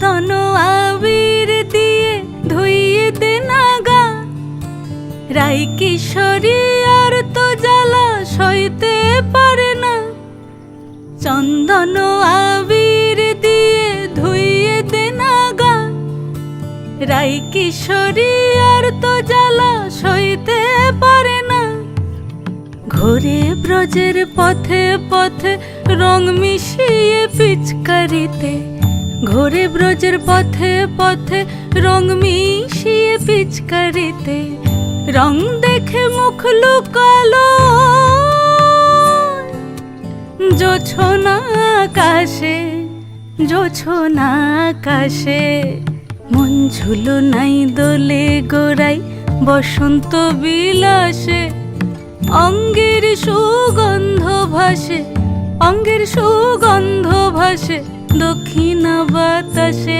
তনু আবির দিয়ে ধুইয়ে দে না গা, রাই কিশোরী আর তো জ্বালা সইতে পারে না। চন্দন আবির দিয়ে ধুইয়ে দে না গা, রাই কিশোরী আর তো জ্বালা সইতে পারে না। ঘোরে ব্রজের পথে পথে রং মিশিয়ে পিচকারিতে, ঘোরে ব্রজের পথে পথে রং মিশিয়ে পিচকারিতে, রং দেখে মুখ লুকালো জোছনা আকাশে, জোছনা আকাশে। মন ঝুলো নাই দোলে গোড়াই বসন্ত বিলাসে, অঙ্গের সুগন্ধ ভাসে, অঙ্গের সুগন্ধ ভাসে দক্ষিণা বাতাসে।